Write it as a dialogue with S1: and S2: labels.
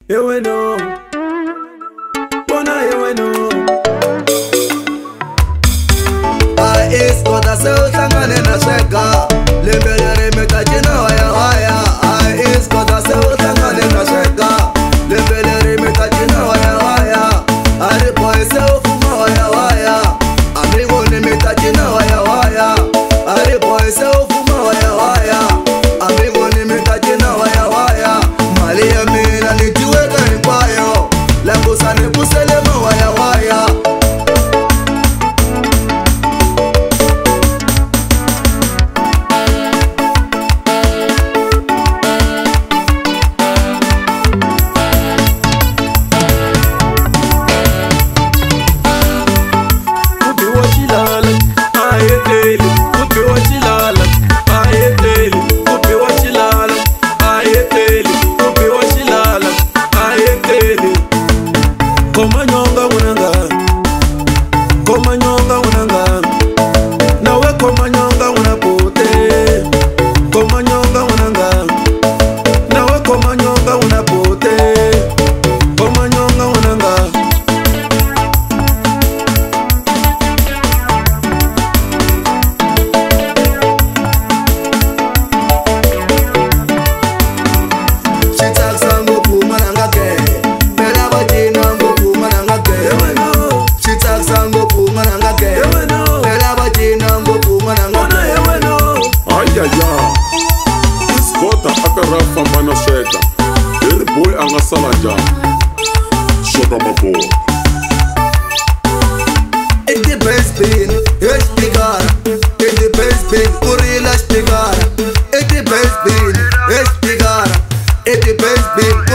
S1: Ewe no, bona ewe no.
S2: Is kota se utangane na sheka Lembelere metajina waya waya Is kota se utangane na sheka Lembelere metajina waya waya Aripoe se ufuma waya waya Amigo ni metajina waya waya Aripoe se ufuma waya waya Amigo ni metajina waya waya Mali ya mina nitiweka nikwayo Langu sani kuselema waya waya
S3: Sugar my boy.
S2: It's the best bean, it's the gara. It's the best bean, Urila Stigara. It's the best bean, it's the gara. It's the best bean.